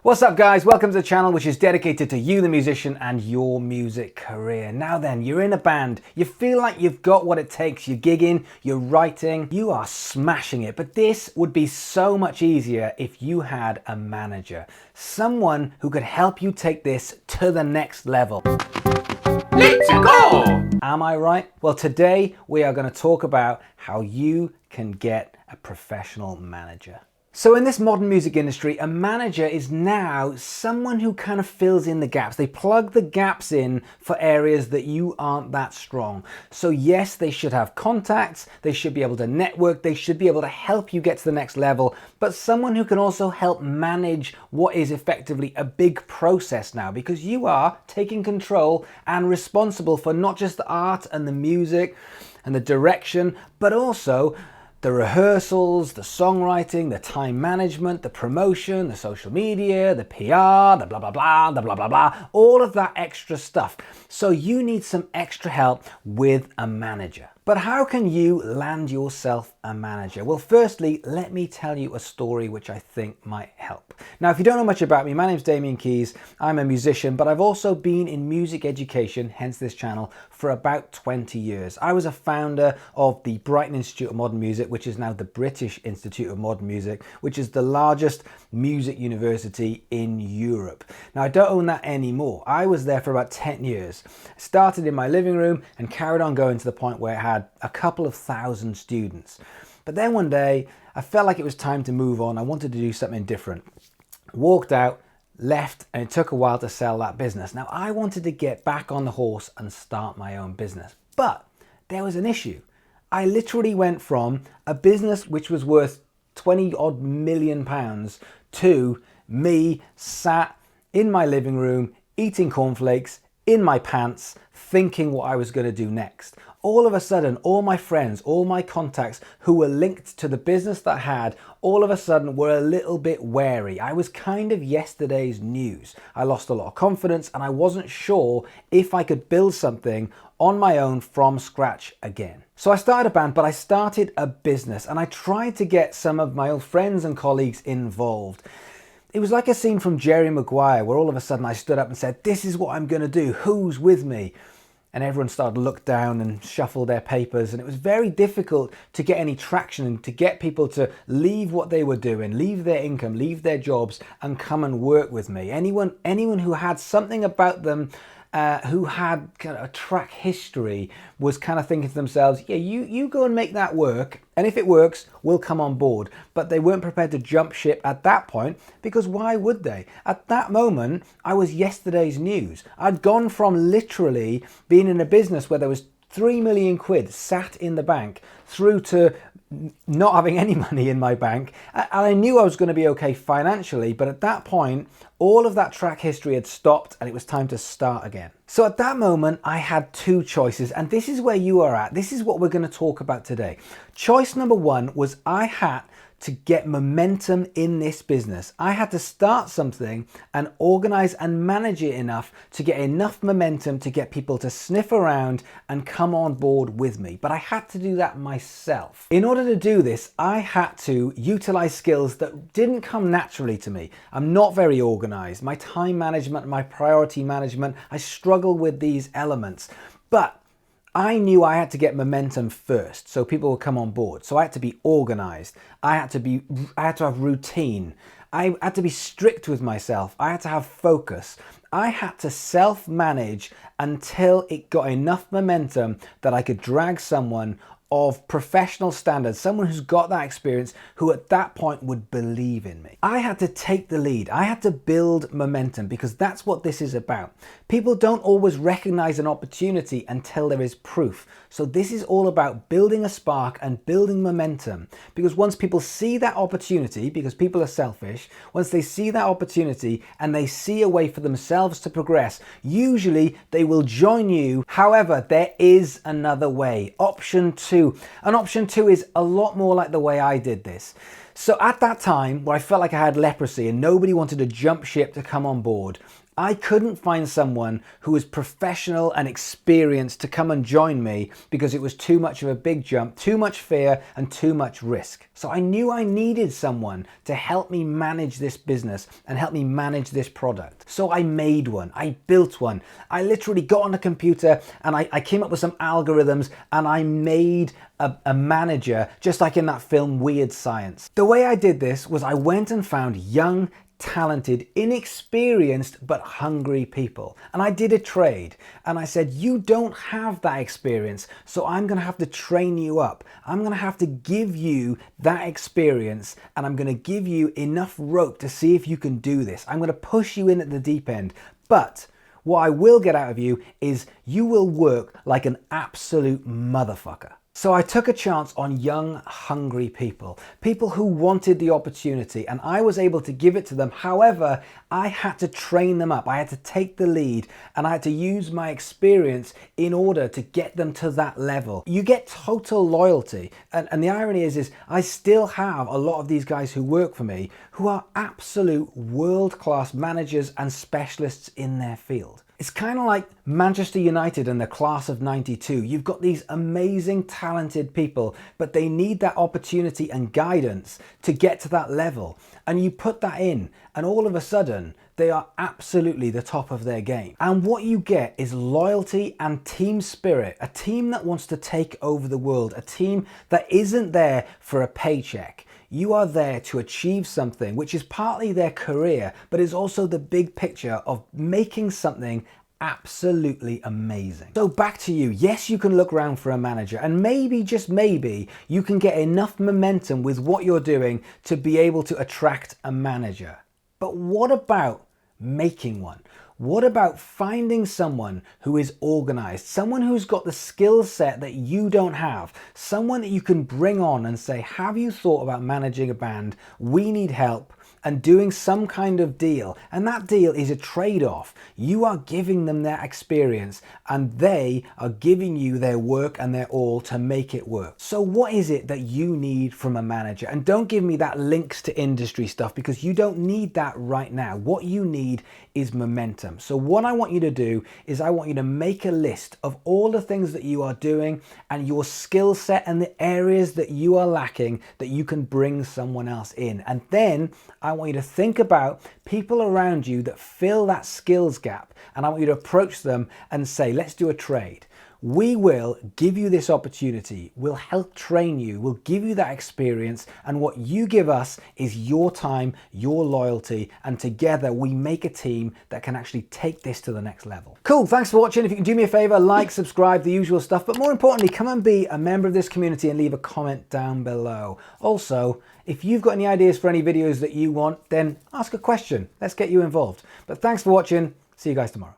What's up guys, welcome to the channel which is dedicated to you the musician and your music career. Now then, you're in a band, you feel like you've got what it takes, you're gigging, you're writing, you are smashing it, but this would be so much easier if you had a manager. Someone who could help you take this to the next level. Let's go! Am I right? Well, today we are going to talk about how you can get a professional manager. So in this modern music industry, a manager is now someone who kind of fills in the gaps. They plug the gaps in for areas that you aren't that strong. So yes, they should have contacts, they should be able to network, they should be able to help you get to the next level, but someone who can also help manage what is effectively a big process now, because you are taking control and responsible for not just the art and the music and the direction, but also the rehearsals, the songwriting, the time management, the promotion, the social media, the PR, the blah, blah, blah, the blah, blah, blah, all of that extra stuff. So you need some extra help with a manager. But how can you land yourself a manager? Well, firstly, let me tell you a story which I think might help. Now, if you don't know much about me, my name's Enquiries. I'm a musician, but I've also been in music education, hence this channel, for about 20 years. I was a founder of the Brighton Institute of Modern Music, which is now the British Institute of Modern Music, which is the largest music university in Europe. Now, I don't own that anymore. I was there for about 10 years. Started in my living room and carried on going to the point where it had a couple of thousand students. But then one day I felt like it was time to move on. I wanted to do something different. Walked out, left, and it took a while to sell that business. Now I wanted to get back on the horse and start my own business, but there was an issue. I literally went from a business which was worth 20 odd million pounds to me sat in my living room eating cornflakes in my pants, thinking what I was going to do next. All of a sudden, all my friends, all my contacts who were linked to the business that I had, all of a sudden were a little bit wary. I was kind of yesterday's news. I lost a lot of confidence and I wasn't sure if I could build something on my own from scratch again. So I started a band, but I started a business and I tried to get some of my old friends and colleagues involved. It was like a scene from Jerry Maguire where all of a sudden I stood up and said, this is what I'm going to do. Who's with me? And everyone started to look down and shuffle their papers. And it was very difficult to get any traction and to get people to leave what they were doing, leave their income, leave their jobs and come and work with me. Anyone who had something about them, who had kind of a track history, was kind of thinking to themselves, yeah, you go and make that work, and if it works, we'll come on board. But they weren't prepared to jump ship at that point, because why would they? At that moment, I was yesterday's news. I'd gone from literally being in a business where there was 3 million quid sat in the bank through to not having any money in my bank, and I knew I was going to be okay financially, but at that point all of that track history had stopped and it was time to start again. So at that moment I had two choices, and this is where you are at. This is what we're going to talk about today. Choice number one was I had to get momentum in this business. I had to start something and organize and manage it enough to get enough momentum to get people to sniff around and come on board with me. But I had to do that myself. In order to do this, I had to utilize skills that didn't come naturally to me. I'm not very organized. My time management, my priority management, I struggle with these elements. But I knew I had to get momentum first so people would come on board. So I had to be organized. I had to have routine. I had to be strict with myself. I had to have focus. I had to self-manage until it got enough momentum that I could drag someone of professional standards, someone who's got that experience, who at that point would believe in me. I had to take the lead. I had to build momentum, because that's what this is about. People don't always recognize an opportunity until there is proof. So this is all about building a spark and building momentum, because once people see that opportunity, because people are selfish, once they see that opportunity and they see a way for themselves to progress, usually they will join you. However, there is another way. Option two. And option two is a lot more like the way I did this. So at that time where I felt like I had leprosy and nobody wanted to jump ship to come on board, I couldn't find someone who was professional and experienced to come and join me because it was too much of a big jump, too much fear, and too much risk. So I knew I needed someone to help me manage this business and help me manage this product. So I made one, I built one. I literally got on a computer and I came up with some algorithms and I made a manager, just like in that film Weird Science. The way I did this was I went and found young, talented, inexperienced, but hungry people. And I did a trade and I said, you don't have that experience, so I'm gonna have to train you up. I'm gonna have to give you that experience and I'm gonna give you enough rope to see if you can do this. I'm gonna push you in at the deep end. But what I will get out of you is you will work like an absolute motherfucker. So I took a chance on young, hungry people who wanted the opportunity, and I was able to give it to them. However, I had to train them up. I had to take the lead and I had to use my experience in order to get them to that level. You get total loyalty. And the irony is I still have a lot of these guys who work for me who are absolute world-class managers and specialists in their field. It's kind of like Manchester United and the class of '92. You've got these amazing, talented people, but they need that opportunity and guidance to get to that level. And you put that in, and all of a sudden, they are absolutely the top of their game. And what you get is loyalty and team spirit, a team that wants to take over the world, a team that isn't there for a paycheck. You are there to achieve something which is partly their career, but is also the big picture of making something absolutely amazing. So back to you. Yes, you can look around for a manager and maybe, just maybe, you can get enough momentum with what you're doing to be able to attract a manager. But what about making one? What about finding someone who is organized, someone who's got the skill set that you don't have, someone that you can bring on and say, have you thought about managing a band? We need help. And doing some kind of deal. And that deal is a trade-off. You are giving them their experience and they are giving you their work and their all to make it work. So what is it that you need from a manager? And don't give me that links to industry stuff because you don't need that right now. What you need is momentum. So what I want you to do is I want you to make a list of all the things that you are doing and your skill set and the areas that you are lacking that you can bring someone else in. And then I want you to think about people around you that fill that skills gap, and I want you to approach them and say, let's do a trade. We will give you this opportunity, we'll help train you, we'll give you that experience, and what you give us is your time, your loyalty, and together we make a team that can actually take this to the next level. Cool, thanks for watching. If you can do me a favor, like, subscribe, the usual stuff, but more importantly, come and be a member of this community and leave a comment down below. Also, if you've got any ideas for any videos that you want, then ask a question. Let's get you involved. But thanks for watching. See you guys tomorrow.